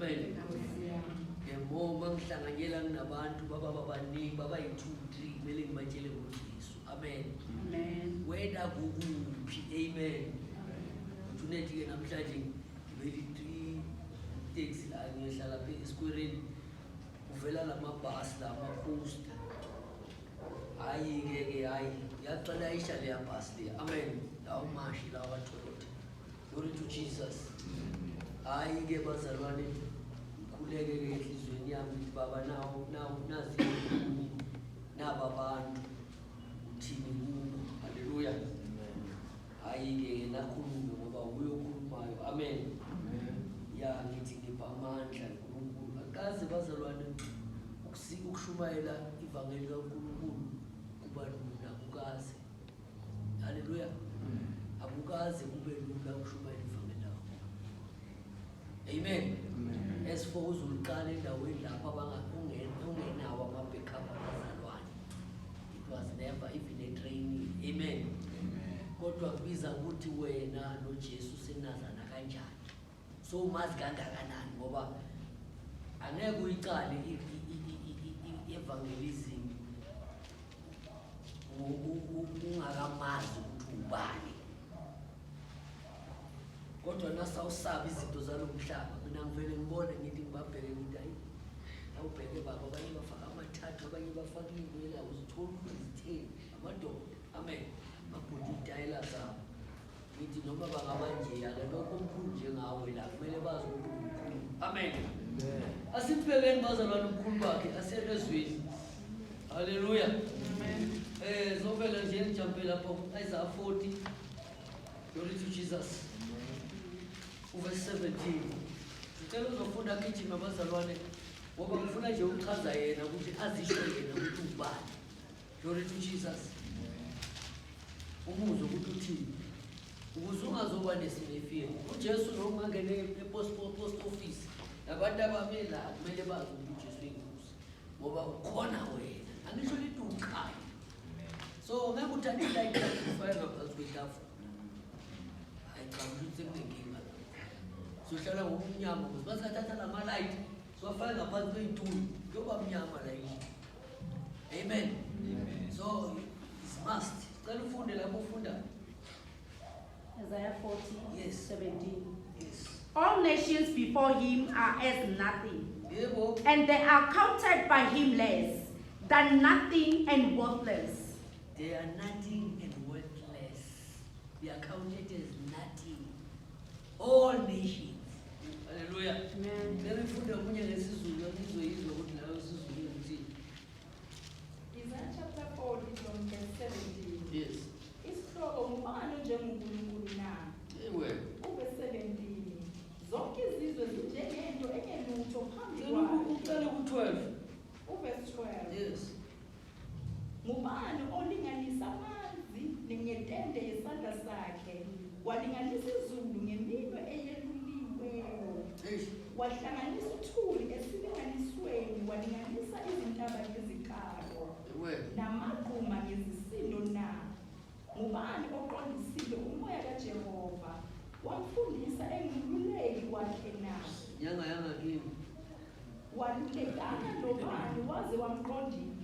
Amen. Ngempoma ngihlanganyela nabantu bababaningi babayi-2-3 kumele ngibatshele ngoJesu. Amen. Wena kukuphi? Amen. Uthi-ke namhlanje ngibeli 3 taxi la ngiyohlala phe eSkwereni, kuvela lamabhasi lama-poster. Hayi-ke hayi yaqala isha leya bhasi leya. Amen. Lawo mashi lawa Toyota. Glory to Jesus. Hayi-ke bazalwane, ngikhuleke-ke enhlizweni yami ukuthi baba nawo nazi naba abantu uthini kubo. Haleluya. Hayi-ke nakhulume ngoba uyokhulumayo. Amen. Ya ngithi ngipha amandla uNkulunkulu. Akaze bazalwane ukushumayela ivangeli kaNkulunkulu kuba lula, akukaze. Haleluya. Akukaze kube lula ukushumayela ivangeli lakho. Amen. As for uzuliqala endaweni lapha ungenawo ama-backup abazalwane. It was never even a training. Amen. Kodwa kubiza ukuthi wena noJesu senazana kanjani. So umazi kangakanani ngoba angeke uyiqale i-evangelism ungakamazi ukuthi ubani. Kodwa nasawusaba izinto zalomhlaba, mina ngivele ngibone ngithi ngibabheke ngithi hayi awubheke baba, abanye bafaka amathathu, abanye bafaka iy'nwele, uzithola uzitheni amadoda. Amen. Babhuda itayela zabo. Ngithi noma bangabanjeya-ke lokho omkhulu njengawe la kumele bazi ukuthi umkhulu. Amen. Asibhekeni bazalwane umkhulu bakhe asemezweni. Haleluya. Zovela nje ngijampe lapho ku-Isaiah 40. Glory to Jesus. Verse 17. Ngicela uzofunda gijima bazalwane ngoba ngifuna nje ukuchaza yena ukuthi azisho yena ukuthi ubani. Glory to Jesus. Umuzwe ukuthi uthini. Ukuze ungazoba nesinefile. uJesu noma ungangene e-post office nabantu abamela kumele bazi ukuthi uJesu uyinkosi ngoba ukhona wena. Angisho lithi ukhaya. So ngeke uthathe like ufike ngaphansi kwetafula. Hayi cha ukuthi sekunenkinga. Sohlala ngomnyama ukuthi basathatha lama-light siwafake ngaphansi kwey'tulo kuyoba mnyama la yini. Amen. So it's must. Cela ufunde lapho ufunda. Isaiah 40, Yes. 17. Yes. All nations before him are as nothing, Yebo. and they are counted by him less than nothing and worthless. They are nothing and worthless. They are counted as nothing. All nations. Hallelujah. Amen. Let me put omunye ngesizulu ngizoyizwa ukuthi layo sizulu ukuthi. Isaiah chapter 40 from verse 17. Yes. Isihloko ngubani onjengoNkulunkulu na? Ewe. Verse 17. Zonke izizwe zinjengento engelutho phambi Ucela kwakhe. ku-12. Verse 12. Yes. Ngubani olinganisa amanzi ngetende yesandla sakhe, walinganisa izulu ngeminwe eyeluliweyo, Eish. wahlanganisa uthuli esilinganisweni, walinganisa izintaba ngezikalo, Ewe. namagquma ngezisindo na? Ngubani oqondisile umoya kaJehova, wamfundisa engululeki wakhe na? Yanga kimi. Walulekana nobani waze wamqondisa?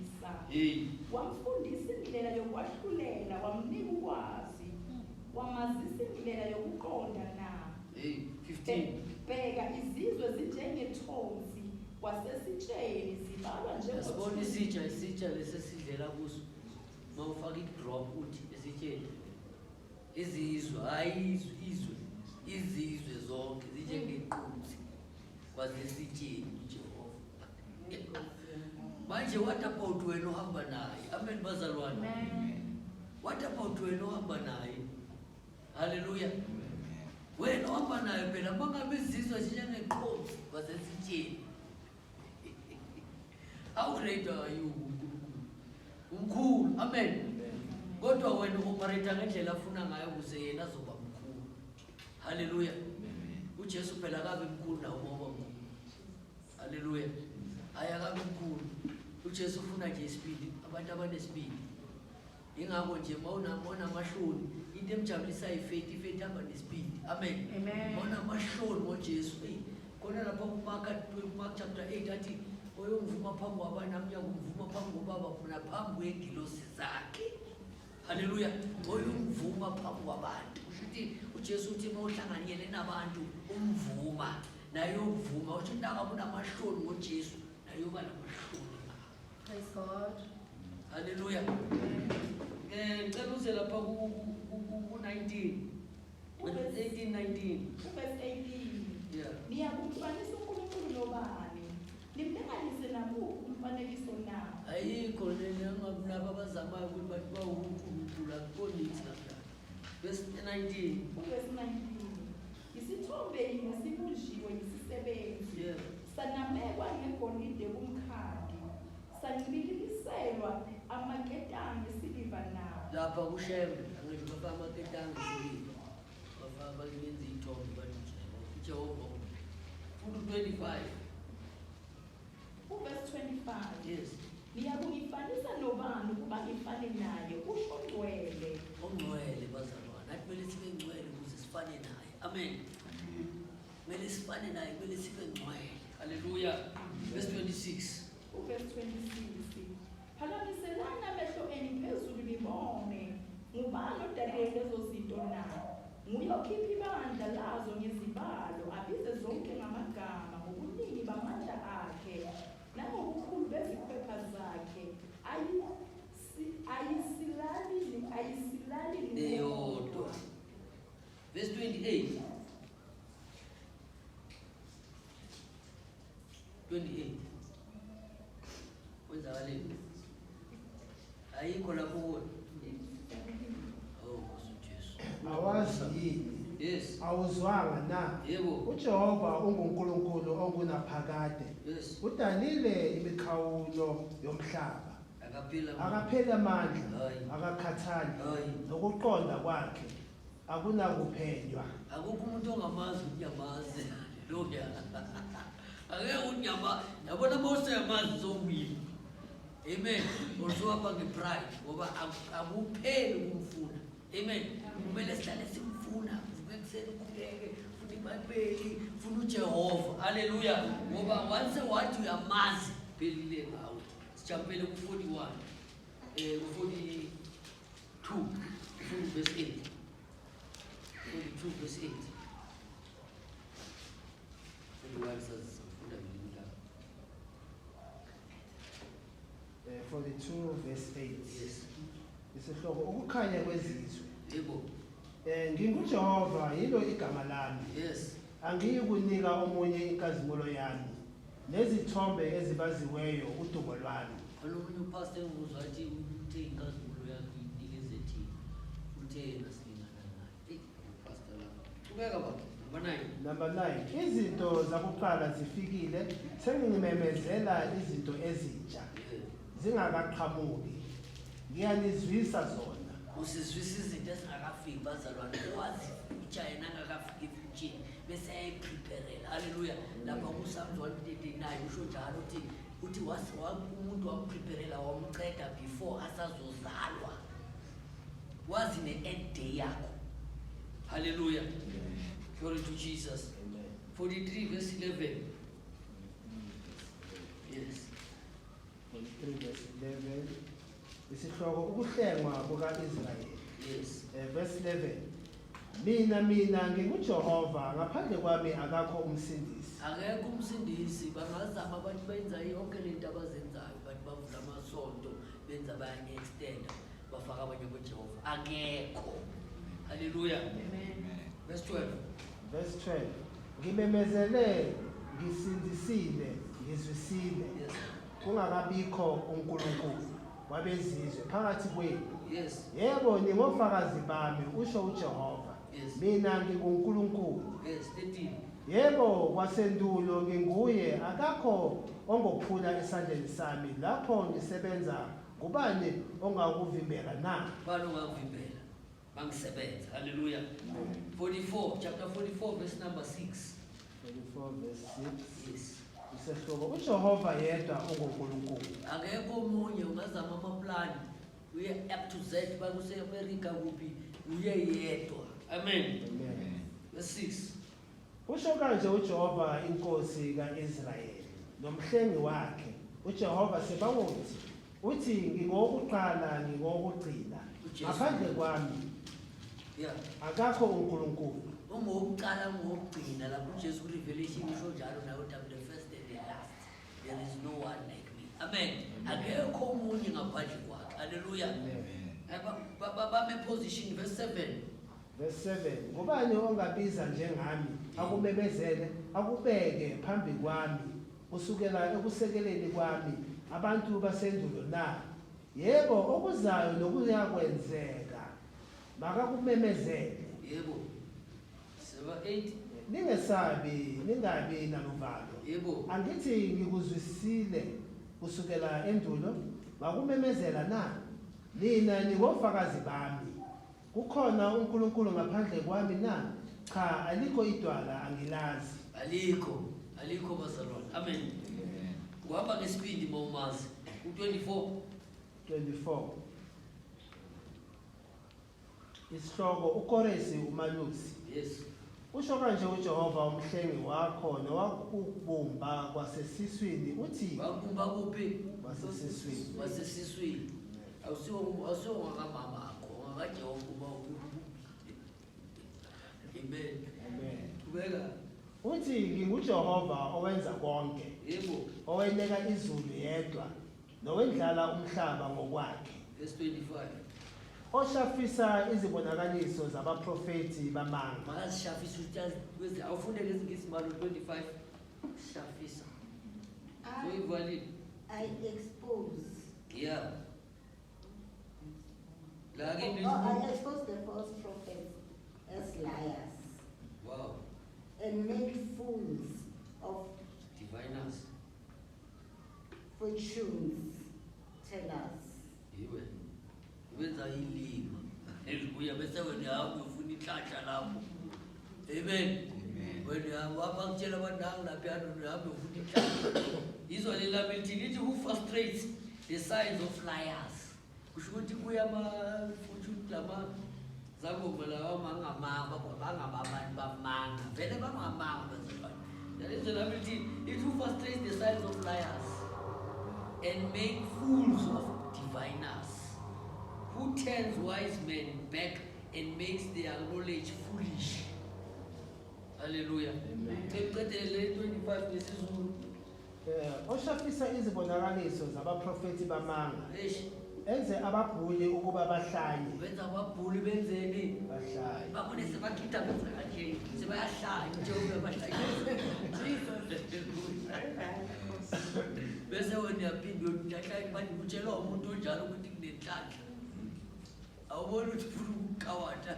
Hey. Wamfundisa indlela yokwahlulela, wamnika ukwazi, wamazisa indlela yokuqonda na? Hey. 15. Bheka izizwe zinjengethonsi kwasesitsheni, zibalwa Yasibona isitsha lesesidlela kuso. Mawufaka i-drop uthi esitsheni. Izizwe, hayi izizwe zonke zinjengequnzi kwasesitsheni Jehova. Manje what about wena ohamba naye? Amen bazalwane. Amen. What about wena ohamba naye? Hallelujah. Wena ohamba naye phela mangabe izizwe zinjengequnzi kwasesitsheni. How great are you? Umkhulu. Amen. Kodwa wena operate ngendlela afuna ngayo ukuze yena azoba mkhulu. Hallelujah. uJesu phela akabe mkhulu nawo ngoba mkhulu. Hallelujah. Ayakabe mkhulu. uJesu ufuna nje isibindi, abantu abanesibindi. Ingakho nje mawuna amashoni, into emjabulisa ifaith ihamba nesibindi. Amen. Amen. Mawuna amashoni ngoJesu, khona lapha kuMark chapter 8 athi oyongivuma phambi kwabantu namnye kumvuma phambi kobaba mina phambi kwegilosi zakhe. Haleluya. Oyongivuma phambi kwabantu. Ushuthi uJesu uthi mawuhlanganyele nabantu umvuma naye uyovuma uthi intaka kunamahloni ngoJesu naye uba namahloni. Praise God. Haleluya. Ngicela uze lapha ku-19 18-19. Verse 18. Yeah. Niyakumfanisa uNkulunkulu nobani? Nimlinganise nakuphi umfanekiso na? Ayikho laba abazamayo ukuthi bathi bawuNkulunkulu akubonithi lapha. Verse 19. Verse 19. Isithombe yini sibunjiwe yisisebenzi. Yeah. Sanamekwa ngegolide kumkhadi. Sancibilikiselwa amaketanga esiliva nawo. Lapha kuShembe angisho bafaka amaketanga esiliva. Bafaka balenza ithombe bathi Jehova. Futhi 25. Verse 25. Yes. Niyakungifanisa nobani ukuba ngifane naye usho ngcwele. Ongcwele bazalwane. Nathi kumele sibe ngcwele ukuze sifane naye. Amen. Kumele sifane naye, kumele sibe ngcwele. Haleluya. Verse 26. Verse 26. Phakamiselani amehlo enu phezulu nibone. Ngubani odalile lezo zinto na? Nguye okhipha ibandla lazo ngezibalo, abize zonke ngamagama ngobuningi bamandla akhe nangobukhulu bezikhwepha zakhe. Ayisilali Eyodwa. Verse 28. 28. Kwenzakaleni? Ayikho lapho kuona. Oh, Jesu. Awazi yini? Yes. Awuzwanga na? Yebo. uJehova unguNkulunkulu ongunaphakade. Yes. Udalile imikhawulo yomhlaba. Akaphila. Akapheli amandla, Hayi. akakhathali, Hayi. nokuqonda kwakhe akunakuphenywa. Akukho umuntu ongamazi unyamaze. Haleluya. Akekho unyama. Yabona mose yamazi zombili. Amen. Uzohamba ngepride ngoba akupheli ukumfuna. Amen. Kumele sihlale simfuna, ukuseni ukhuleke, ufuna iBhayibheli, ufuna uJehova. Haleluya. Ngoba once wathi uyamazi phelile ngawe. Sijampele ku-41. Ku-42. Verse 8. 42 verse 8. 41 says, 42 verse 8. yes. Isihloko ukukhanya kwezizwe. Yebo. NginguJehova yilo igama lami. Yes. Angiyi kunika omunye inkazimulo yami. Nezithombe ezibaziweyo udumo lwami. Omunye upastor engizwa athi uthe inkazimulo yakhe inikeze thina. Uthe nasilingana naye. Pastor lapha. Ubeka baba. Number 9. Number 9. Izinto zakuqala zifikile, sengimemezela izinto ezintsha. Zingakaqhamuki. Ngiyanizwisa zona. Usizwisa izinto ezingakafiki bazalwane. Wazi future yena angakafiki future bese ayayipreparela. Haleluya. Lapha kuPsalms 139 usho njalo uthi umuntu wampreparela wamqeda before asazozalwa. Wazi ne-end day yakho. Hallelujah. Glory to Jesus. 43 verse 11. Yes. 43 verse 11. Isihloko ukuhlengwa kuka-Israyeli. Yes. Verse 11. Mina nginguJehova, ngaphandle kwami akakho umsindisi. Akekho umsindisi, bangazama abantu benza yonke lento abazenzayo, bathi bavula amasonto, benza abanye extender, bafaka abanye kuJehova. Akekho. Hallelujah. Amen. Verse 12. Verse 12. Ngimemezele, ngisindisile, ngizwisile. Yes. Kungakabikho uNkulunkulu wabezizwe phakathi kwenu. Yes. Yebo ningofakazi bami, usho uJehova. Yes. Mina nginguNkulunkulu. Yes. 13. Yebo kwasendulo nginguye, akakho ongophula esandleni sami. Lapho ngisebenza, ngubani ongakuvimbela na? Bani ongavimbela? Bangisebenza. Hallelujah. 44, chapter 44 verse number 6. 44 verse 6. Yes. Isihloko uJehova yedwa onguNkulunkulu. Akekho omunye ungazama amaplani uye up to Z bakuse-America kuphi uye yedwa. Amen. Amen. Verse 6. Usho kanje uJehova inkosi kaIsrayeli nomhlengi wakhe uJehova sebawothi uthi ngingokuqala ngingokugcina ngaphandle kwami Yeah. akakho uNkulunkulu. Ungokuqala ngokugcina lapho uJesu kuRevelation isho njalo nawe uthi I'm the first and the last. There is no one like me. Amen. Akekho omunye ngaphandle kwakhe. Hallelujah. Bame position verse 7. Verse 7 ngubani ongabiza njengami akumemezele akubeke phambi kwami usukela ekusekeleni kwami abantu basendulo na yebo okuzayo nokuyakwenzeka makakumemezele Yebo. 7 8. ningesabi ningabi naluvalo Yebo. angithi ngikuzwisile kusukela endulo makumemezela na nina ningofakazi bami kukhona uNkulunkulu ngaphandle kwami na cha alikho idwala angilazi Alikho bazalwane. Amen. Kuhamba ngesibindi mawumazi. U24. 24 isihloko uKoresi uMalusi Yes. usho kanje uJehova umhlengi wakho nowakubumba kwasesiswini uthi Bakubumba kuphi? Wasesiswini. Wasesiswini. Awusiwo ngakamama akho, ngakaJehova uba Amen. amen Kubeka. uthi nginguJehova owenza konke Yebo. oweneka izulu yedwa nowendlala umhlaba ngokwakhe Verse 25. oshafisa izibonakaliso zabaprofeti bamanga Makazishafisa ukuthi awufunde lezingisi malo 25. Shafisa. So ivalid. I expose. Yeah. I Lagi expose the false prophets as liars Wow. and make fools of Diviners. fortunes tellers. Yiwe. Wenza ilima. Haleluya bese wena hamba ufuna inhlanhla lapho. Amen. Wena hamba bakutshela abantu lapha hamba ufuna inhlanhla. Izwa lelami lithi who frustrates the signs of liars. Kusho ukuthi kuya futhi lama zangoma lawa mangamanga bangababantu bamanga. Vele bangamanga bazalwane. Nalezi lami lithi it who frustrates the signs of liars and make fools of diviners. Who turns wise men back and makes their knowledge foolish. Hallelujah. Amen. 25 nesizulu. oshafisa izibonakaliso zabaprofeti bamanga Eish, enze ababhuli ukuba bahlanye benza ababhuli benzeni? bahlanye Babone sebakhitha benza kanje. Sebayahlala njengoba bahlala. Bese wena uyaphinde uyahlala manje utshelwa umuntu onjalo ukuthi kunenhlanhla. Awubona ukuthi ufuna ukukawata.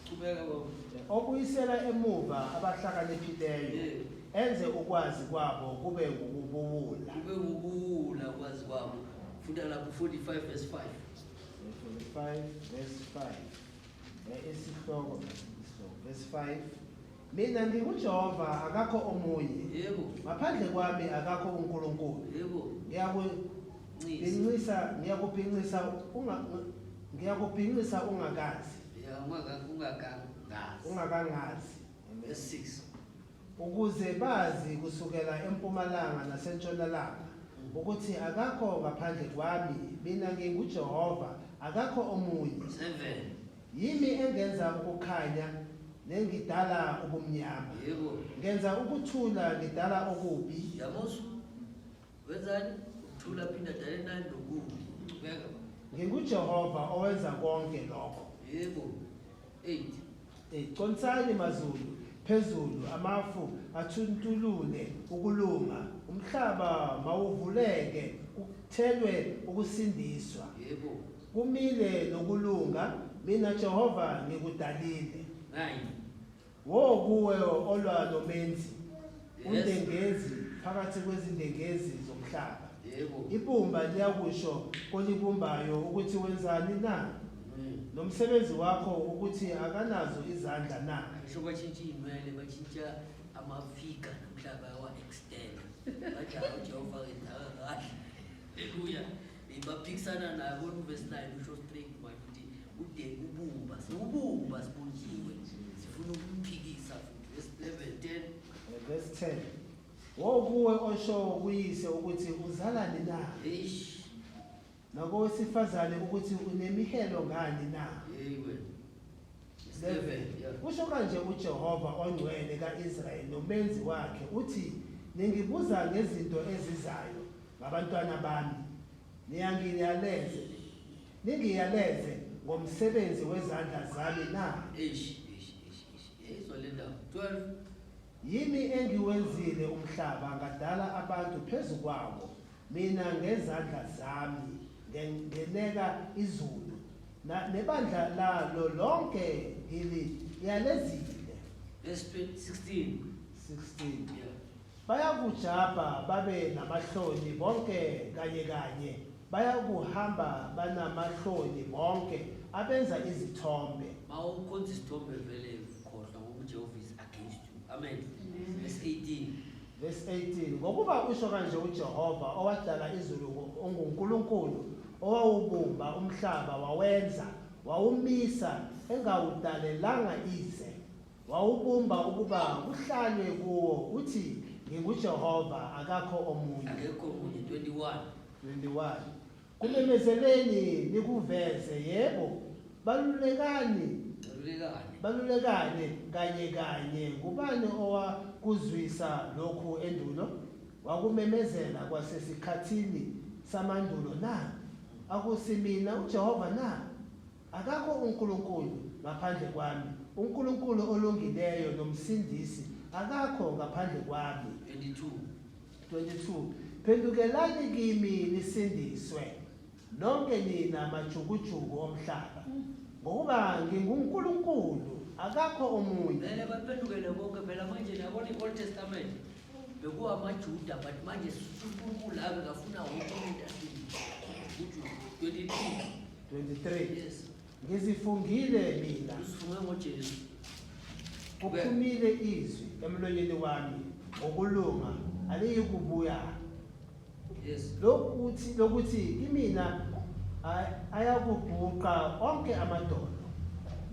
Qhubeka baba. okuyisela emuva abahlakaniphileyo Yeah. enze ukwazi kwabo kube ngukububula Kube ukuwula kwazi kwabo. Funda lapho 45 verse 5. 45 verse 5 isihloko verse 5 mina nginguJehova akakho omunye Yebo. ngaphandle kwami akakho uNkulunkulu Yebo. ngiyakubhinqisa ungakazi Ya ungakangazi. ungakangazi Verse 6. ukuze bazi kusukela empumalanga nasentshonalanga ukuthi akakho ngaphandle kwami mina nginguJehova akakho omunye 7. yimi engenza ukukhanya nengidala ubumnyama Yebo. ngenza ukuthula ngidala okubi Yabosu. Wenzani? Ukuthula phinda dale nani nokubi. Qhubeka. nginguJehova owenza konke lokho Yebo. 8. Qonsani mazulu phezulu amafu athuntulule ukulunga umhlaba mawuvuleke kuthelwe ukusindiswa Yebo. kumile nokulunga mina Jehova ngikudalile 9. wo kuwe olwa nomenzi Yes. undengezi phakathi kwezindengezi zomhlaba Yebo. ibumba liyakusho kolibumbayo ukuthi wenzani na nomsebenzi wakho ukuthi akanazo izandla na Ngisho batshintsha inwele batshintsha amafika nomhlaba wa extend. Bajalo Jehova wenza kahle. Haleluya. Baphikisana naye bona verse 9 usho straight manje uthi ude ubumba. Ubumba sibunjiwe. Sifuna ukuphikisa futhi. verse 11, 10. Verse 10. Wokuwe osho kuyise ukuthi uzalani na? Eish. Nakowesifazane ukuthi unemihelo ngani na? Amen. Verse 11, yeah. Kusho kanje uJehova ongcwele kaIsrayeli nomenzi wakhe uthi ningibuza ngezinto ezizayo ngabantwana bami ningiyaleze ngomsebenzi wezandla zami na? Eish. Izolenda 12. Yimi engiwenzile umhlaba ngadala abantu phezu kwawo mina ngezandla zami ngeneka izulu nebandla lalo lonke ngiliyalezile. Verse 16. 16. Yeah. Bayakujabha babe namahloni bonke kanye bayakuhamba banamahloni bonke abenza izithombe. Mawukhonza isithombe vele khohlwa ngoba uJehova is against you. Amen. Verse 18. Verse 18. Ngokuba usho kanje uJehova owadala izulu onguNkulunkulu owawubumba umhlaba wawenza wawumisa engawudalelanga ize wawubumba ukuba kuhlalwe kuwo uthi nginguJehova akakho omunye. Akekho omunye. 21. 21. Kumemezeleni nikuveze yebo balulekane kanye ngubani owakuzwisa lokhu endulo wakumemezela kwasesikhathini samandulo na? Akusimina uJehova na? Akakho uNkulunkulu ngaphandle kwami, uNkulunkulu olungileyo nomsindisi akakho ngaphandle kwami. 22. Phendukelani kimi nisindiswe nonke nina majukujuku omhlaba ngokuba nginguNkulunkulu akakho omunye. Vele baphendukele bonke phela manje nabona iOld Testament bekuwa amaJuda but manje uNkulunkulu ake ngafuna wonke umuntu asindiswe. 23. Yes. Ngizifungile mina Usifunge ngoJesu. kuphumile izwi emlonyeni wami ngokulunga aliyikubuya. Yes. Lokuthi kimina ayakubhuqa onke amadolo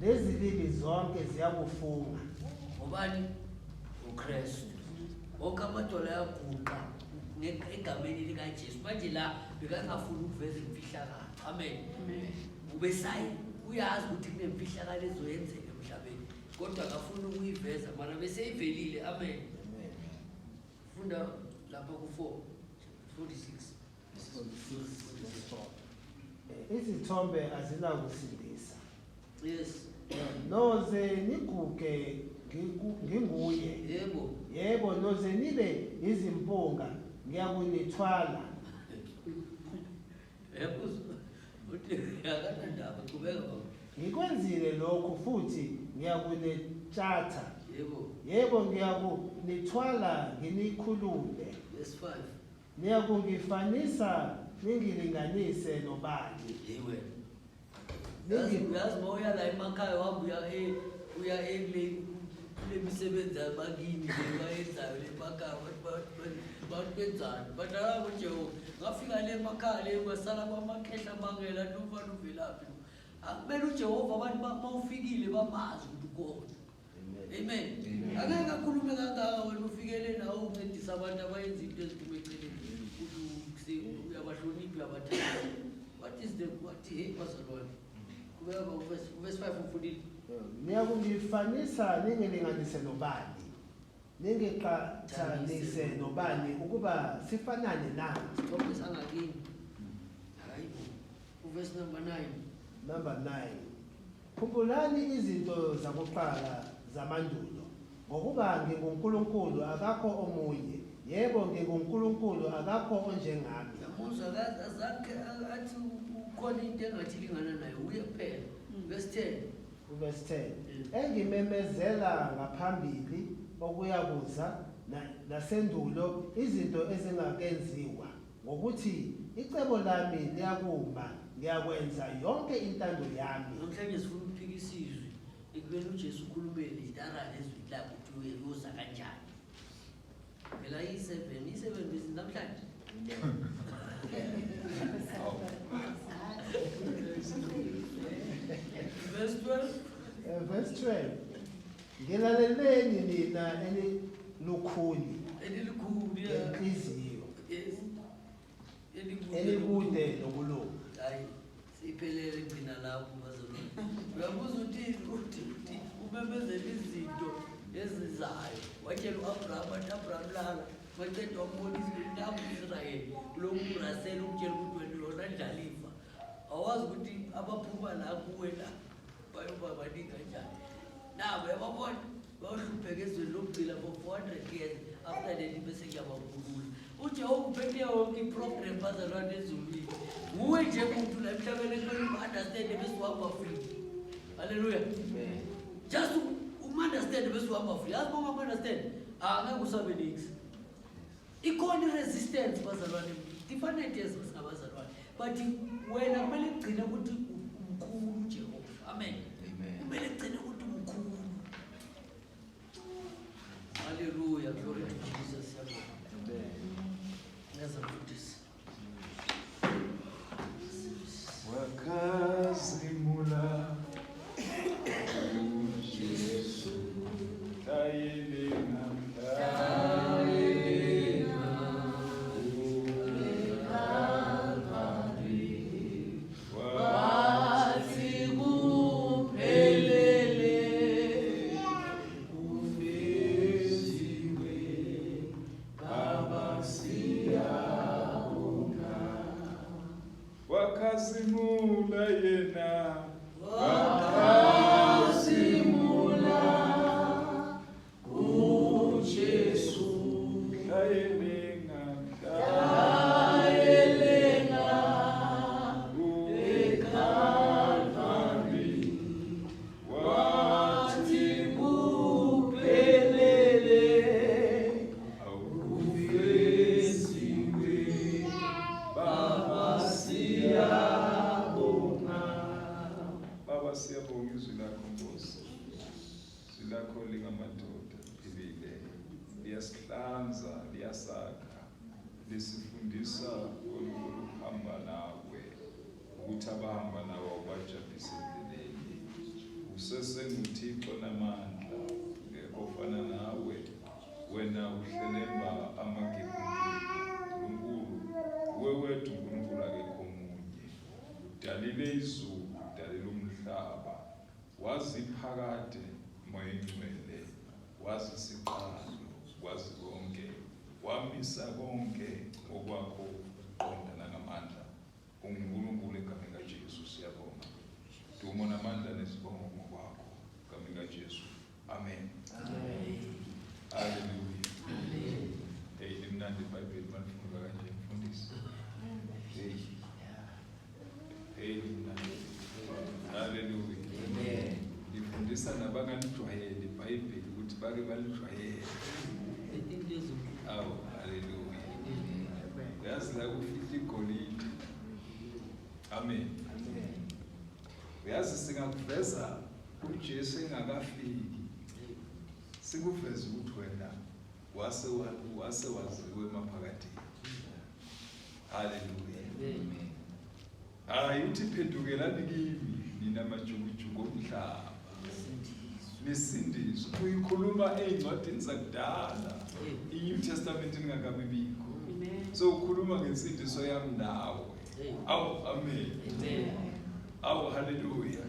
nezilimi zonke ziyakufunga. Ngobani? uKristu. Wonke amadolo ayabhuqa egameni likaJesu. Manje la bekangafuni ukuveza imfihlakalo. Amen. Ubesayi uyazi ukuthi kunemfihlakalo ezoyenzeka emhlabeni kodwa akafuni ukuyiveza mara bese ivelile. Amen. Funda lapha ku 4:46. Izithombe azinakusindisa. Yes. Noze niguge nginguye. Yebo noze nibe izimpunga ngiyakunithwala. Ngikwenzile lokhu futhi ngiyakunetshatha. Yebo ngiyakunithwala nginikhulule. Verse 5. Niyakungifanisa ningilinganise nobani. Yazi mawuya la emakhaya wahamba uya kule misebenzi yabakini bayenzayo le emakhaya bantu benzani but alabo nje ngafika le emakhaya le kwasala kwamakhehla amangela nofana uvelaphi akumele uJehova abantu mawufikile bamazi ukuthi ukhona. Amen. Akeke akhulume kangaka wena ufikele nawe uncedisa abantu abayenza into eziphume eceleni ukuthi uyabahlonipha uyabathanda. What is the bazalwane? Verse 5 ufundile. Niyakungifanisa ningilinganise nobani. Ningiqhathanise nobani ukuba sifanane na. Isithombe sangakini. Hayibo. Verse number 9. Number 9. Khumbulani izinto zakuqala zamandulo ngokuba nginguNkulunkulu akakho omunye. Yebo nginguNkulunkulu akakho onjengami. Yamuzwa azanke athi ukhona into engathi lingana nayo uye kuphela. Verse 10. Verse 10. Engimemezela ngaphambili okuyakuza nasendulo izinto ezingakenziwa ngokuthi icebo lami liyakuma ngiyakwenza yonke intando yami. Namhlanje sifuna ukuphika isizwe ekubeni uJesu ukhulumele itara lezwi lakho ukuthi uyoza kanjani. Phela i7 bese namhlanje. Verse 12. Verse 12. ngilaleleni nina enilukhuni Elikhulu ngenhliziyo yes. elikude nokulunga. Hayi siphelele gcina lapho bazalwane. Uyabuza uthi ubebezela izinto ezizayo. Watshela uAbraham athi Abraham lala baqeda ukubonisa intambo Israyeli lokhu Rasel ukutshela ukuthi wena yona ndlalifa. Awazi ukuthi abaphuma la kuwe la bayoba baningi kanjani. Nabo yababona bawuhlupheke ezweni lokugcina for 400 years after that bese kuyabakhulula. uJehova uphethe yonke iprogram bazalwane ezulwini. Nguwe nje umuntu la emhlabeni ekumele understand bese uhamba free. Hallelujah. Amen. Just understand bese uhamba free. Yazi uma understand angeke usabe nix. Ikhona resistance bazalwane. Different years ngabazalwane. But wena kumele ugcine ukuthi umkhulu uJehova. Amen. Amen. Kumele ugcine ukuthi umkhulu. Hallelujah. Glory to Jesus. Amen. Let's do this. Wakazimula Yesu Tayelenga Wakazimula yena Wakazimula uJesu Tayelenga eKalvari wathi kuphelele awufeziwe Baba siyabonga izwi lakho Nkosi. Izwi lakho lingamadoda philile. Liyasihlanza, liyasakha. Lisifundisa ukuhamba nawe. Ukuthi abahamba nawe ubajabulise endleleni. UsesenguThixo namandla. Ngekho ofana nawe. Wena uhlelemba amagebhuli. uNkulunkulu, wewethu uNkulunkulu akekho omunye. Udalile izulu. Umhlaba waziphakade moya engcwele wazisiqalo wazi konke wamisa konke okwakho qondana ngamandla uNkulunkulu egameni kaJesu siyabonga dumo namandla nesibongo ngokwakho egameni kaJesu amen haleluya hey limnandi iBhayibheli malifunda kanje mfundisi hey hallelujah. Amen. Ifundisa nabangalijwayele iBhayibheli ukuthi bake balijwayele. Awu, hallelujah. Yazi la kufihla igolide. Amen. Uyazi singakuveza uJesu engakafiki. Sikuveza ukuthi wena wase waziwe emaphakathini. Hallelujah. Amen. Hayi uthi phendukelani kimi nina majukujuku omhlaba nesindiswa uyikhuluma ezincwadini zakudala iNew Testament ingakabi bikho so ukhuluma ngesindiso yami nawe awu amen awu haleluya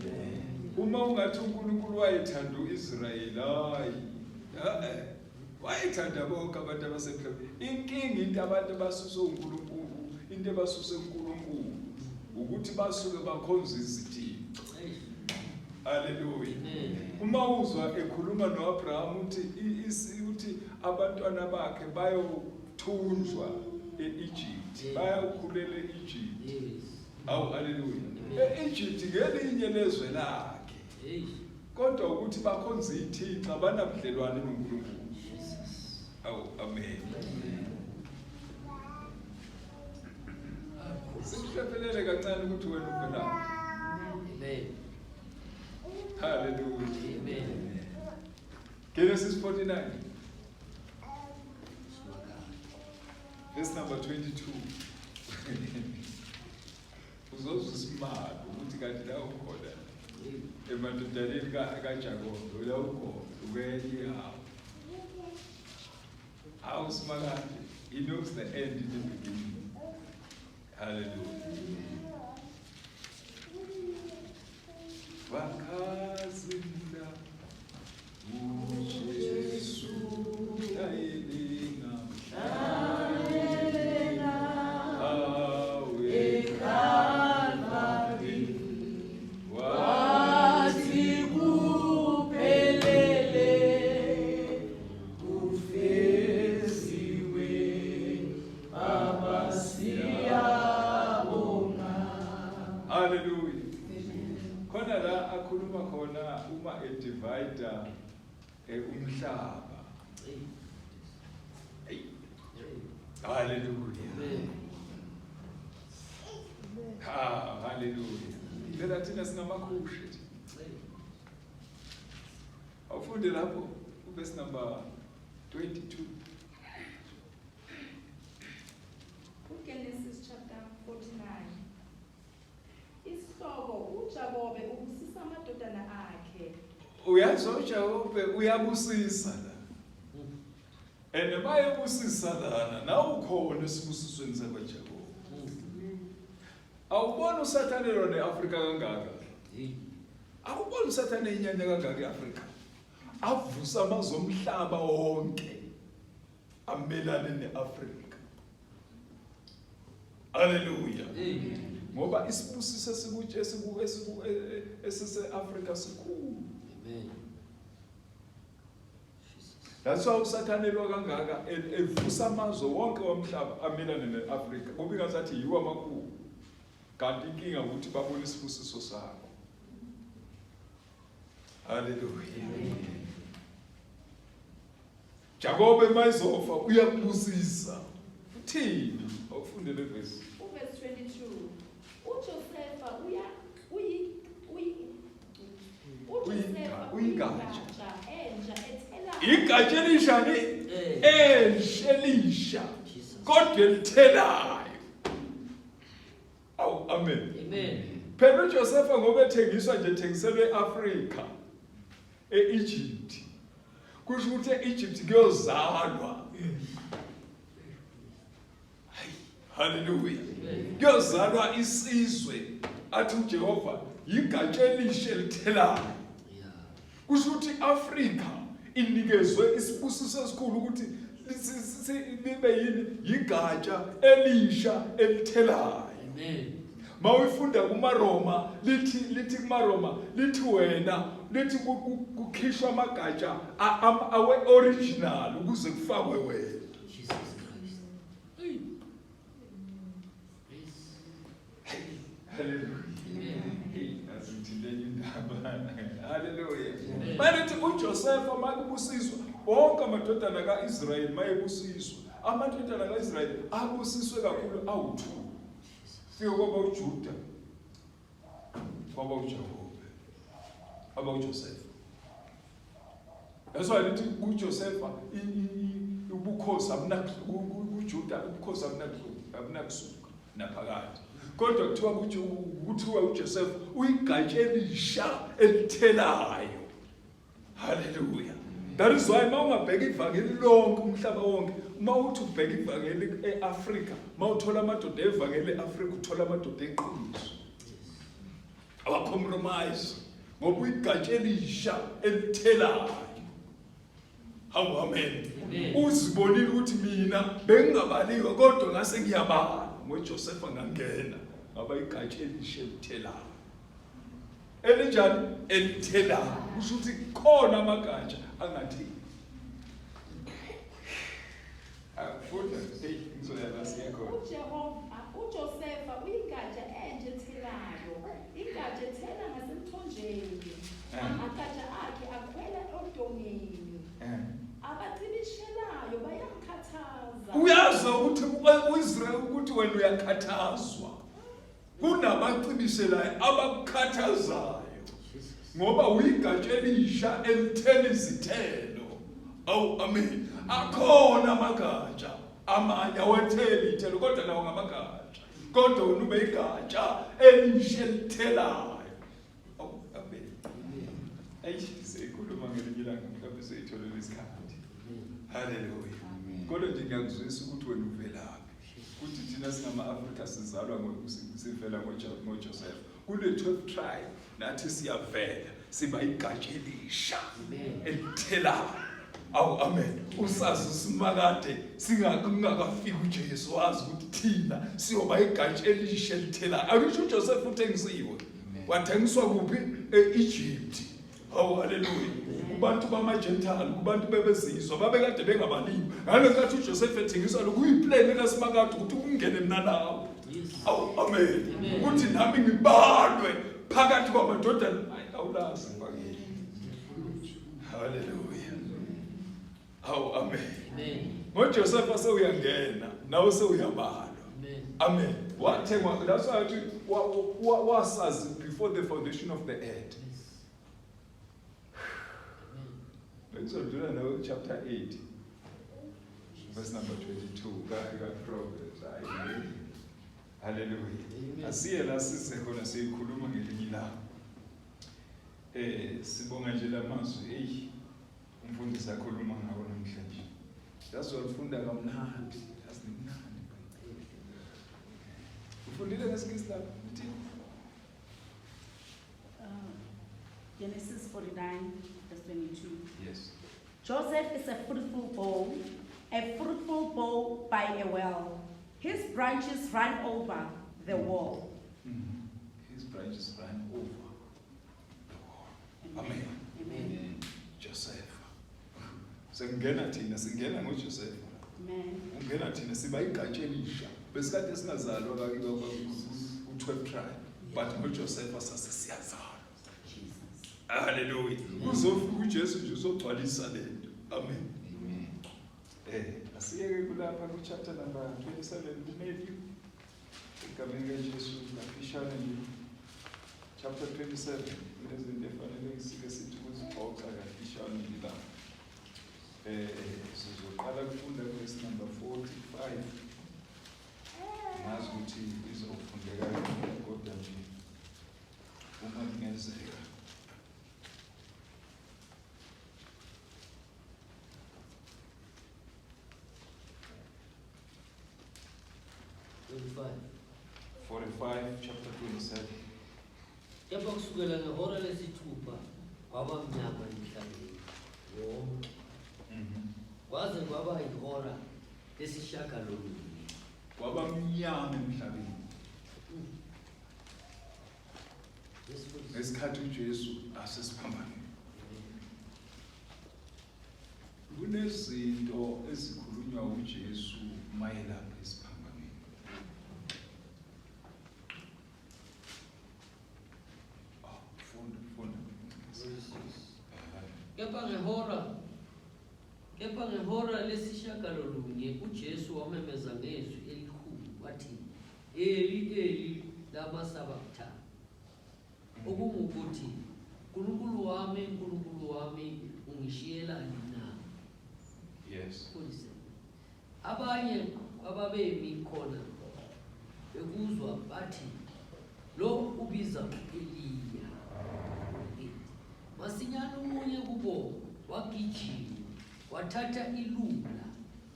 uma ungathi uNkulunkulu wayethanda uIsrayeli hayi wayethanda bonke abantu abasemhlabeni inkingi into abantu abasusa uNkulunkulu into abasusa uNkulunkulu ukuthi basuke bakhonza izithixo. Haleluya. Uma uzwa ekhuluma noAbraham uthi abantwana bakhe bayothunjwa eEgypt, bayokhulela eEgypt. Awu haleluya. eEgypt ngelinye lezwe lakhe. Kodwa ukuthi bakhonza izithixo abanabudlelwane noNkulunkulu. Awu amen. Sikuhlephelele kancane ukuthi wena uvelaphi. Amen. Hallelujah. Amen. Genesis 49. Verse number 22. Uzozwa isimanga ukuthi kanti la ukhona. Emadodeni kaJakobe la ukhona. Where House Magandi, he knows the end in the beginning. Hallelujah. Vakazinda uJesu dayilinga awe Kalvari wathi kuphelele kufeziwe abasiyabonga. Hallelujah. Khona la akhuluma khona uma edivider umhlaba. Hallelujah. Hallelujah. Phela thina singamakhushe. Awufunde lapho verse number 22. Genesis chapter 49. Isihloko uJakobe ubusisa amadodana akhe. Uyazi uJakobe uyabusisa la. And bayebusisa lana nawukhona esibusisweni sakaJakobe. Awubona uSathane lo neAfrika kangaka. Awubona uSathane inyanya kangaka eAfrika. Avusa amazwe omhlaba wonke amelane neAfrika. Hallelujah. Ngoba isibusiso esise-Afrika sikhulu. Amen. That's why uSathane lo kangaka evusa amazwe wonke womhlaba amelane neAfrika. Ngoba ingazathi yiwo amakhulu. Kanti inkinga ukuthi babone isibusiso sakho. Hallelujah. Jakobe mayizofa uyabusisa. Uthini? Awufunde le verse. Verse 22. uJosefa uyigatsha entsha ethela Igatsha elishani? Elisha. Kodwa elithelayo. Awu amen. Amen. Phela uJosefa ngoba ethengiswa nje ethengiselwe eAfrika eEgypt. Kusho ukuthi eEgypt kuyozalwa. Hallelujah. Kuyozalwa isizwe athi uJehova igatsha elisha elithelayo. Kusho ukuthi iAfrika inikezwe isibusiso esikhulu ukuthi libe yini igatsha elisha elithelayo. Amen. Mawufunda kumaRoma lithi kumaRoma lithi wena lithi kukhishwa amagatsha awe original ukuze kufakwe wena. Jesus Christ. Hallelujah. Amen. Asithindele indaba. Hallelujah. Manje uJosefa makubusiswa wonke amadodana kaIsrayeli mayebusiswa. Amadodana kaIsrayeli abusiswe kakhulu awu2. Fika kwaba uJuda. Kwaba uJakobe. Kwaba uJosefa. That's why lithi uJosefa ubukhosi uJuda ubukhosi abunakusuka naphakade. Kodwa kuthiwa uJosefa uyigatsha elisha elithelayo. Hallelujah. That is why mawungabheka ivangeli lonke umhlaba wonke, mawuthi ubheka ivangeli eAfrika, mawuthola amadoda evangeli eAfrika uthola amadoda eqiniso. Awacompromise ngoba uyigatsha elisha elithelayo. Hawu amen. Uzibonile ukuthi mina bengingabaliwe kodwa ngase ngiyabala ngoJosefa ngangena ngaba igatsha elisha elithelayo. Elinjani? Elithelayo. Kusho ukuthi khona amagatsha angathi afunda ngizoyala siyakhona. uJosefa uyigatsha entsha ethelayo. Igatsha ethela ngasemthonjeni. Amagatsha akhe akhwela odongeni. Abathibishelayo bayamkhathaza. Uyazi ukuthi uIsrael ukuthi wena uyakhathazwa. Kunabacibishelayo abakukhathazayo. Ngoba uyigatsha elisha elithela izithelo. Awu amen. Akhona amagatsha amanye awetheli izithelo kodwa nawo ngamagatsha. Kodwa wena ube igatsha elisha elithelayo. Awu amen. Ayikhuluma ngelinye ilanga mhlawumbe seyitholela isikhathi. Hallelujah. Kodwa nje ngiyakuzwisa ukuthi wena uvelaphi. Kuthi thina singama-Afrika sizalwa sivela ngoJoseph. Kule 12 tribe nathi siyavela siba igatsha elisha elithelayo. Awu amen. Usazi simakade singakafiki uJesu wazi ukuthi thina siyoba igatsha elisha elithelayo. Akusho uJoseph uthengisiwe. Wathengiswa kuphi? E-Egypt. Awu hallelujah. Kubantu bama-Gentile, kubantu bebezizwa babekade bengabalimi. Ngale nkathi uJoseph ethengiswa lokuyiplan ekasimakade ukuthi ungene mina nawe. Awu amen. Ukuthi nami ngibalwe phakathi kwamadodana awulazi mfakile. Hallelujah. Awu amen. NgoJoseph asewuyangena nawe sewuyabalwa. Amen. Wathengwa, that's why wasazi before the foundation of the earth. Let's do now chapter 8, verse number 22. Proverbs. Hallelujah. Asiye la sisekhona siyikhuluma ngelinye ilanga. Sibonga nje lamazwi umfundisi akhuluma ngawo namhlanje. That's what ufunda kamnandi. Asimnandi. Ufundile ngesikhathi lapho. Genesis 49, verse 22. Yes. Joseph is a fruitful bow by a well. His branches run over the wall. His branches run over the wall. Amen. Amen. Joseph. Sengena thina singena ngoJoseph. Amen. Ungena thina siba igatsha elisha. Besikade singazalwa kakiba u-12 tribe. But ngoJoseph sasiyazalwa. Hallelujah. Uzofika uJesu nje uzogcwalisa lento. Amen. Asiyeke kulapha ku chapter number 27 kuMatthew. Igameni kaJesu lafishana nje. Chapter 27 inezinto efanele isike sithi kuzibhoxa kafishana nje la. Sizoqala ukufunda verse number 45. Ngazi ukuthi izofundeka kodwa nje uma kungenzeka. Five. 45, chapter 27. Kepha kusukela ngehora lesithupha kwaba mnyama emhlabeni wonke. Kwaze kwaba ihora lesishagalolunye. Kwaba mnyama emhlabeni. Ngesikhathi uJesu asesiphambane. Kunezinto ezikhulunywa uJesu mayelana nesiphambanweni. Kepha ngehora lesishagalolunye uJesu wamemeza ngezwi elikhulu wathi, Eli, Eli, lama sabachthani. Okungukuthi, Nkulunkulu wami, ungishiyelani na? Yes. Abanye ababemi khona bekuzwa bathi, lo ubiza u-Eliya. Masinyane umunye kubo wagijima, wathatha ilula,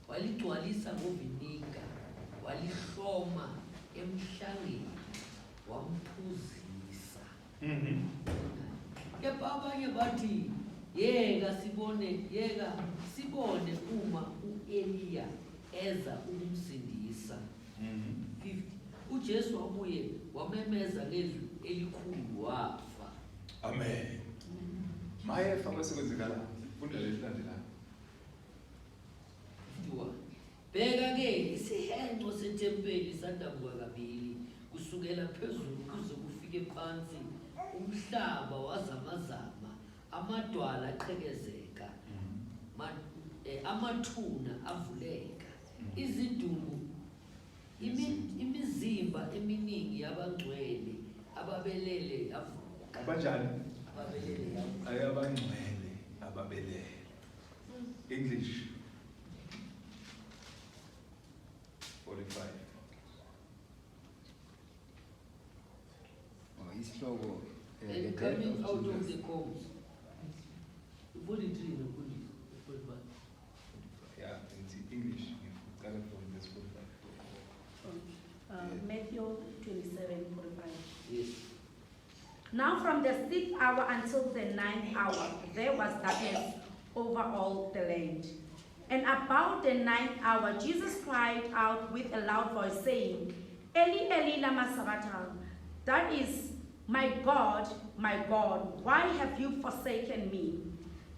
waligcwalisa ngoviniga, walihloma emhlangeni, wamphuzisa. Kepha abanye bathi, yeka sibone uma u-Eliya eza ukumsindisa. 50. uJesu wabuye wamemeza ngezwi elikhulu wafa. Amen. Mayefa kwasekwenzekala. Funda lesilandelayo. 51. Bheka-ke isihenqo sethempeli sadabuka kabili kusukela phezulu kuze kufike phansi, umhlaba wazamazama, amadwala aqhekezeka, amathuna avuleka, izidumbu, imizimba eminingi yabangcwele ababelele yavuka. Abanjani? Ababelele yavuka. Ayabangcwele ababelele. English 45. And coming out of the combs. 43 no, Matthew 27:45. Yes. Now from the 6th hour until the 9th hour, there was darkness over all the land. And about the 9th hour, Jesus cried out with a loud voice, saying, Eli, Eli, lama sabachthani. That is, my God, why have you forsaken me?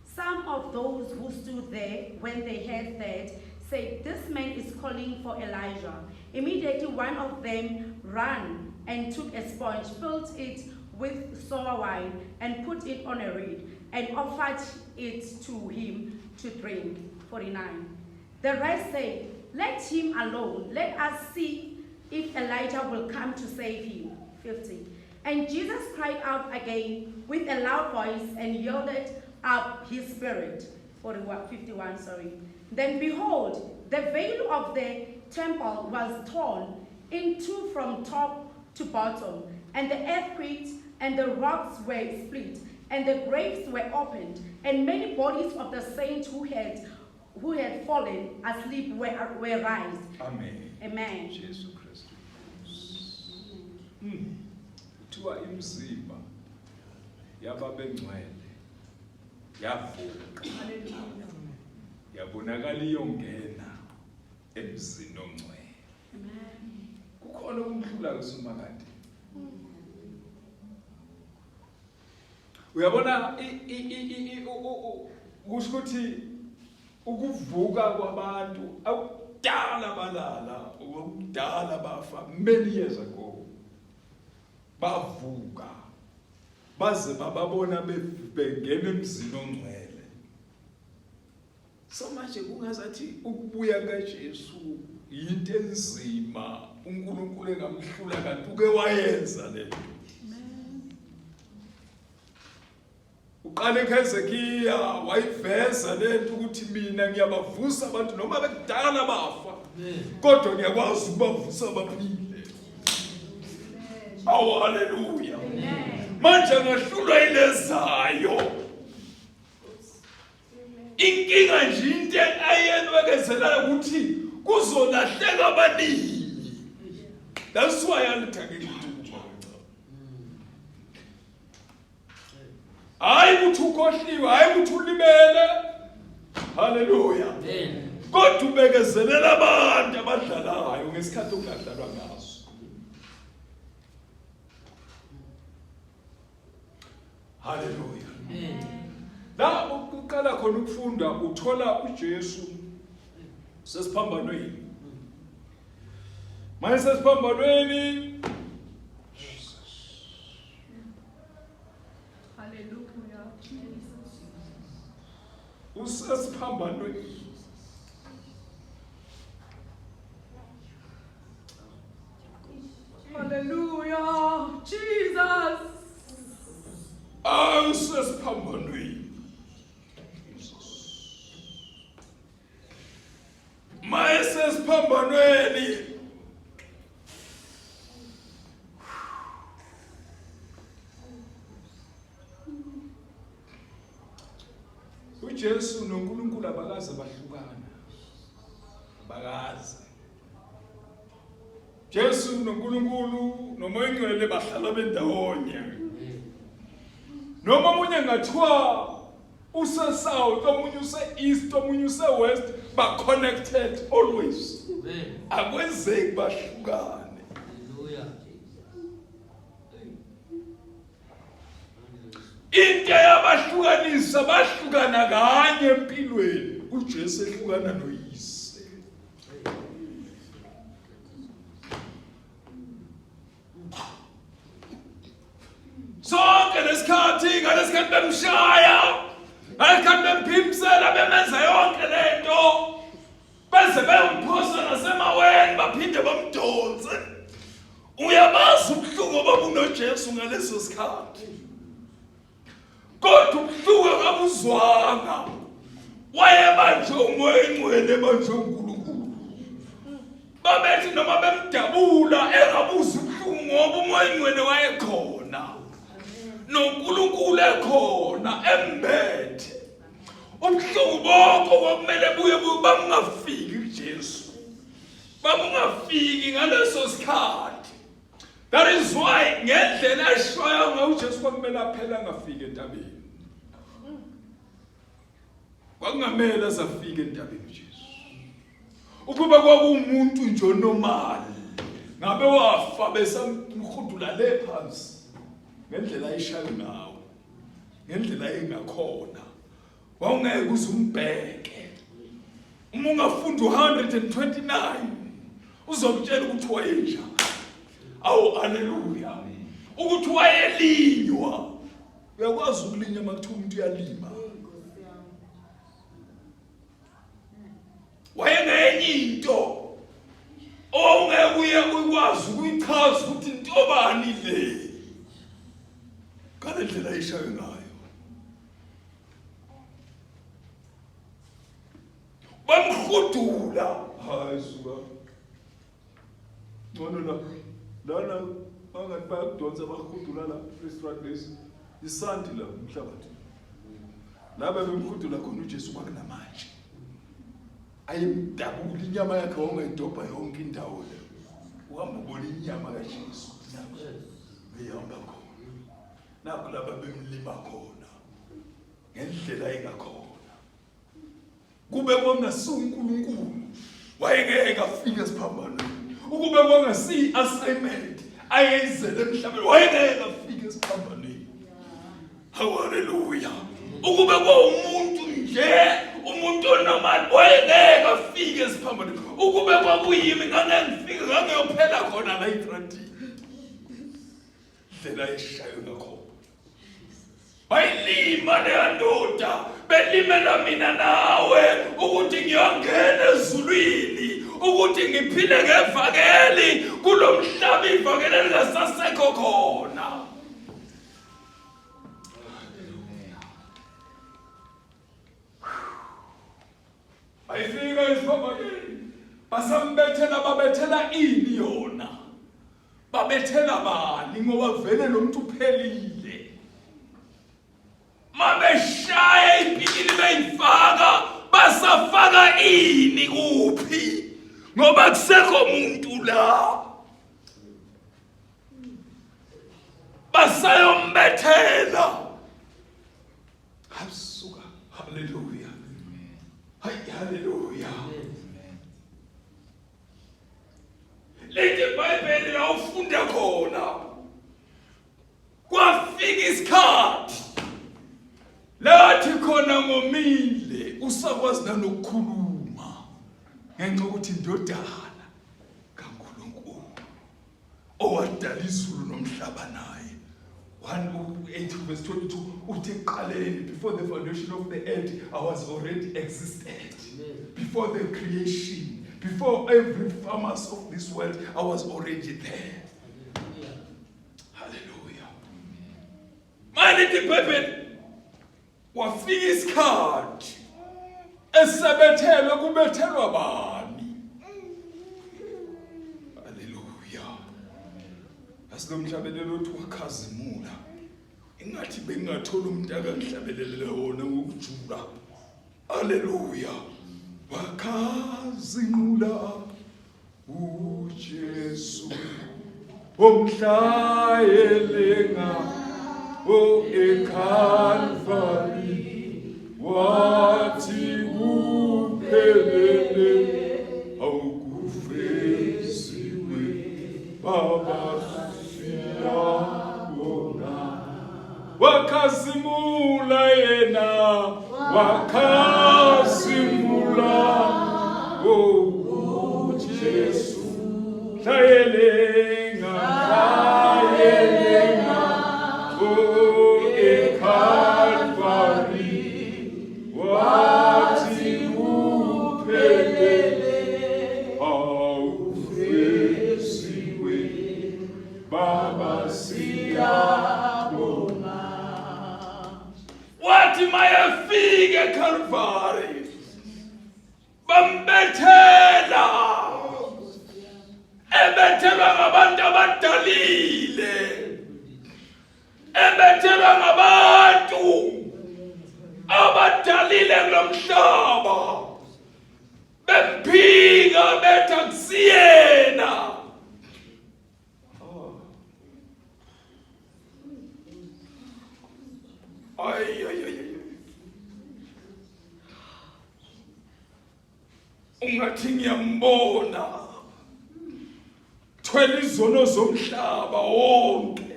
Some of those who stood there, when they heard that, said, this man is calling for Elijah. Immediately one of them ran and took a sponge, filled it with sour wine, and put it on a reed, and offered it to him to drink. 49. The rest said, let him alone. Let us see if Elijah will come to save him. 50. And Jesus cried out again with a loud voice and yielded up his spirit. 51. Then behold, the veil of the temple was torn in two from top to bottom, and the earth quaked, and the rocks were split, and the graves were opened, and many bodies of the saints who had fallen asleep were raised. Amen. Amen. Jesu Kristu. Kuthiwa imizimba yababengcwele yavuka. Yabonakala iyongena emzini ongcwele. Kukhona ukumhlula kusumakade. Uyabona kusho ukuthi ukuvuka kwabantu akudala balala, ukudala bafa many years ago. Bavuka baze bababona bengena emzini ongcwele. So manje kungazathi ukubuya kaJesu into enzima, uNkulunkulu engamhlula kanti uke wayenza lento. Uqale eHezekiya wayiveza lento ukuthi mina ngiyabavusa abantu noma bekudala bafa. Kodwa ngiyakwazi ukubavusa abaphile. Awu haleluya. Manje ngahlulwa ilezayo. Inkinga nje into ayenwekezela ukuthi kuzolahleka abaningi. That's why alithakile ukuthi hayi ukuthi ukhohliwe, hayi ukuthi ulimele. Haleluya. Amen. Kodwa ubekezelela abantu abadlalayo ngesikhathi okungadlalwa ngaso. Haleluya. Amen. La uqala khona ukufunda uthola uJesu sesiphambanweni. Manje sesiphambanweni. Hallelujah. Usesiphambanweni. Hallelujah. Jesus. Usesiphambanweni. Manje sesiphambanweni. uJesu noNkulunkulu abakaze bahlukana. Bakaze. Jesu noNkulunkulu noMoya oNgcwele bahlala bendawonye. Noma omunye ngathiwa use-south, omunye use-east, omunye use-west, ba-connected always. Amen. Akwenzeki bahlukane. Hallelujah. Into yabahlukanisa bahlukana kanye empilweni. uJesu ehlukana noyise. Sonke lesikhathi ngalesikhathi bemshaya, ngalesikhathi bemphimbisela bemenza yonke lento, bese bemphosa nasemaweni baphinde bamdonse. Uyabazi ubuhlungu obabunoJesu ngaleso sikhathi. Kodwa ubuhlungu akabuzwanga. Wayebanje uMoya oNgcwele banje uNkulunkulu. Babethi noma bemdabula engabuzi ubuhlungu ngoba uMoya oNgcwele wayekhona. noNkulunkulu ekhona embethe. Ubuhlungu bonke okumele buye bangafiki kuJesu. babungafiki ngaleso sikhathi. That is why ngendlela eshaya ngayo uJesu kwakumele aphela angafiki entabeni. Kwakungamele azafike entabeni uJesu. Ukuba kwakumuntu nje onormal, ngabe wafa besamkhudula le phansi. Ngendlela ayishayo ngawo. Ngendlela engakhona. Wawungeke uzumbheke. Uma ungafunda 129 uzokutshela ukuthi wayenjani. Awu haleluya. Ukuthi wayelinywa. Uyakwazi ukulinywa makuthiwa umuntu uyalima. Wayengenye into ongeke ukwazi ukuyichaza ukuthi intobani le. Ngale ndlela ayishayo ngayo. Bamkhudula. Hayi suka. Ngono lana bangathi bayadonsa bakhudula la restaurant lesi. Isanti la umhlabathi. Laba bemkhudula khona uJesu kwakunamanje. Ayimdabula inyama yakhe wongayidobha yonke indawo le. Uhamba ubona inyama kaJesu. Uyahamba khona. Nakho laba bemlima khona. Ngendlela engakhona. Kube kungasunkulunkulu wayengeke afike esiphambanweni. Ukube kwangasi assignment ayenzele emhlabeni wayengeke afike esiphambanweni. Haleluya. Ukube kwaumuntu nje umuntu onormal wayengeke afike esiphambanweni. Ukube kwakuyimi ngangengifike ngangiyophela khona la eTrantini. Ndlela eshayo ngakho. Bayilima le ndoda belimela mina nawe ukuthi ngiyongena ezulwini ukuthi ngiphile ngevangeli kulomhlaba ivangeli lingasasekho khona. Ayifika esiphambanweni basambethela babethela ini yona. Babethela bani ngoba vele lo muntu uphelile. Mabeshaya ipikili beyifaka basafaka ini kuphi ngoba kusekho umuntu la basayombethela. Hasuka. Haleluya. Hayi haleluya. Lethi iBhayibheli la ufunda khona kwafika isikhathi lathi khona ngomile usakwazi nanokukhuluma ngenxa ukuthi indodana kaNkulunkulu owadala izulu nomhlaba naye. 1:8:22 uthi eqaleni before the foundation of the earth I was already existed. Before the creation, before every farmers of this world I was already there. Hallelujah. Manje iBhayibheli wafika isikhathi esebethelwe kubethelwa bani. Haleluya. Asinomhlabelelo othi wakhazimula. Ingathi bengathola umuntu akangihlabelele wona ngokujula. Haleluya. Wakhazimula uJesu omhlayelenga o eKalvari wathi kuphelele awukufesiwe baba siyabonga. Wakhazimula yena wakhazimula o Jesu hlayelenga o eKalvari wathi kuphelele awufesiwe baba siyabonga. Wathi mayafika eKalvari bambethela ebethelwa ngabantu abadalile, ebethelwa ngabantu abadalile kulomhlaba, bemphika bethi akusiye ngathi ngiyambona thwele izono zomhlaba wonke,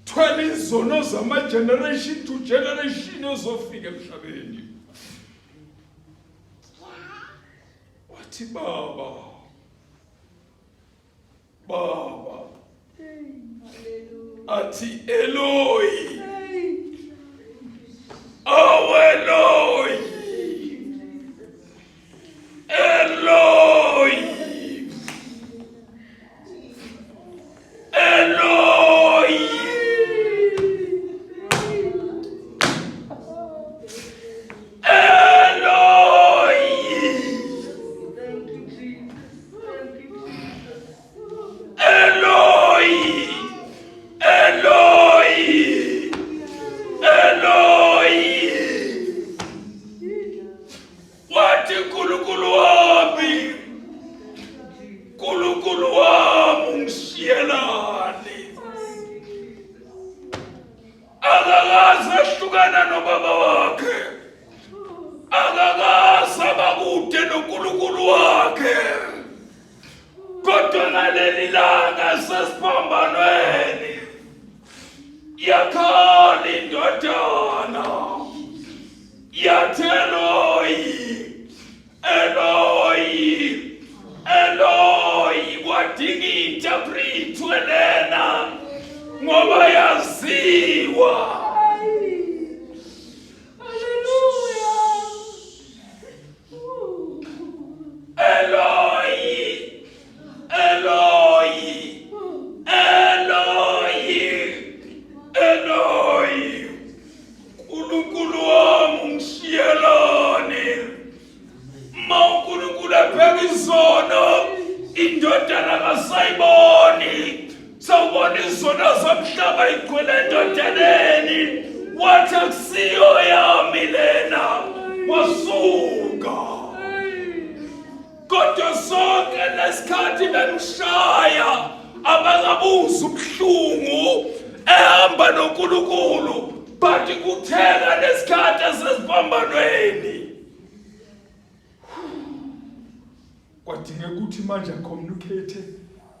thwele izono zama-generation to generation ezofika emhlabeni. Wathi baba, athi Eloi, oh Eloi, Eloi, Eloi,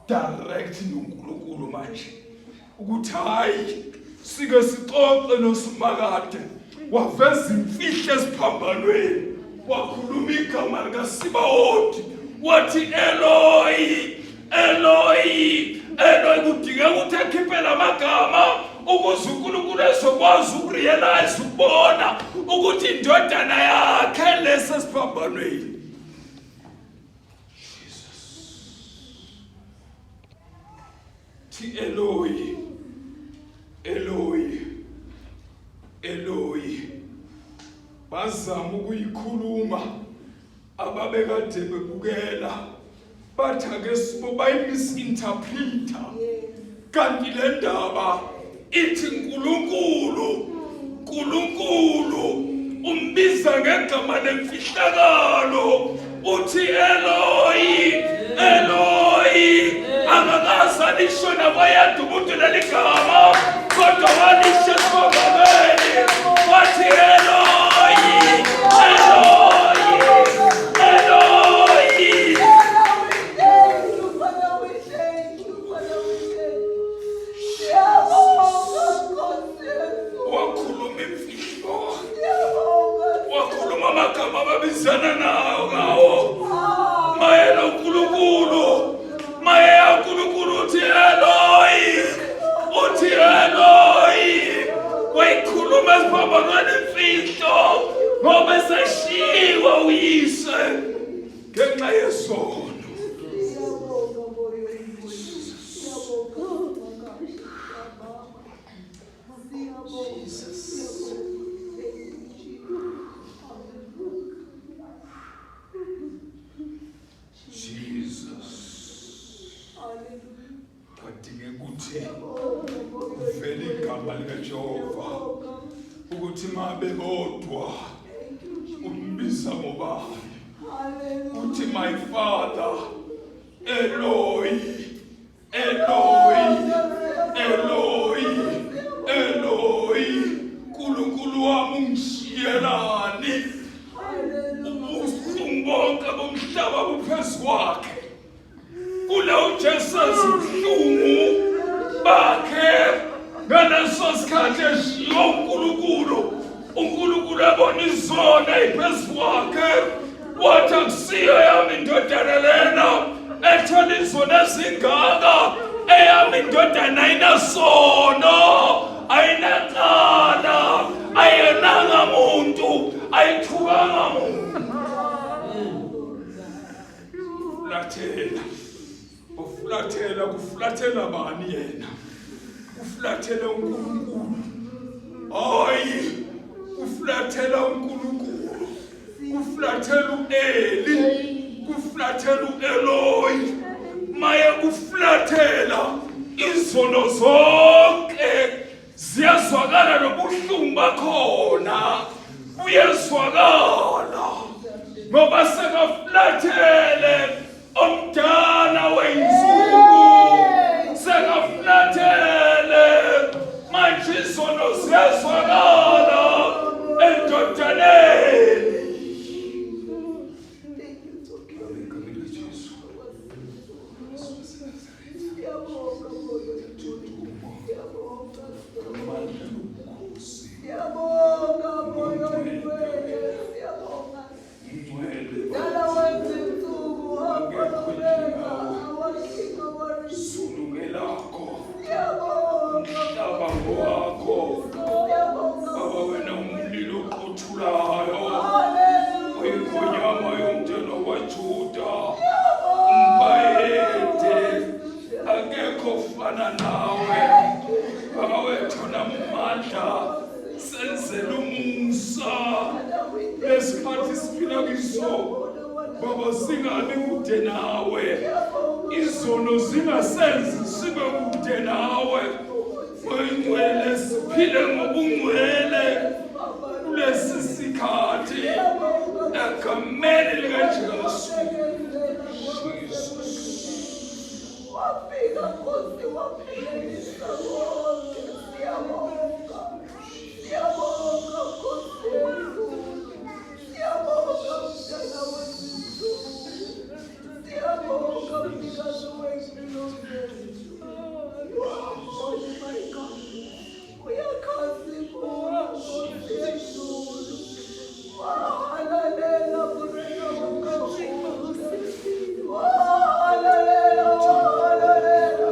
direct noNkulunkulu manje ukuthi hayi sike sixoxe noSimakade, waveza imfihlo esiphambanweni, wakhuluma igama likaSibawothi, wathi Eloi, Eloi, Eloi. Kudingeka ukuthi akhiphe lamagama ukuze uNkulunkulu ezokwazi ukurealize, ukubona ukuthi indodana yakhe lesesiphambanweni. Eloi, Eloi, Eloi. Bazama ukuyikhuluma ababekade bebukela, bathi ake sibo bayimisinterpreta. Kanti le ndaba ithi uNkulunkulu umbiza ngegama lemfihlakalo, uthi Eloi, Eloi. Angakazalisho nabayanda umuntu leligama, kodwa walisho esibambeni, wathi Eloi, Eloi, Eloi. Wakhuluma imfihlo, wakhuluma amagama ababizana ngawo mayela uNkulunkulu. Maya uNkulunkulu uthi Eloi, uthi Eloi. Wayikhuluma esiphambanweni imfihlo ngoba eseshiwa uyise ngenxa yesono. Vele igama likaJehova ukuthi mabe bodwa umbiza ngobani, uthi my father Eloi, Eloi, Eloi, Eloi. Nkulunkulu wami ungishiyelani? Ubuhlungu bonke ebona izona ey'phezu kwakhe wathi akusiyo yami indodana lena ethola izona ezingaka eyami indodana ayinasono ayinakala ayenanga muntu ayithukanga muntu. Kufulathela bani yena? Kufulathela uNkulunkulu. Hayi, kufulathela uNkulunkulu. Kufulathela uEli. Kufulathela uEloyi. Maye kufulathela izono zonke ziyazwakala nobuhlungu bakhona buyezwakala ngoba sekafulathele omdala weyinsuku sekafulathele manje izono ziyazwakala endodaneni. Baba singani kude nawe izono zingasenzi sibe kude nawe ngcwele siphile ngobungcwele kulesi sikhathi egameni likaJesu. Wafika Nkosi waphilisa bonke. Siyabonga. Siyabonga Nkosi wethu. Siyabonga mntana wethu. Siyabonga mnikazi wempilo zethu. Oh my God. Uyakhazimula Nkosi yezulu. Wahalalela Murena wonke. Wahalalela, wahalalela.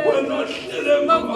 We're not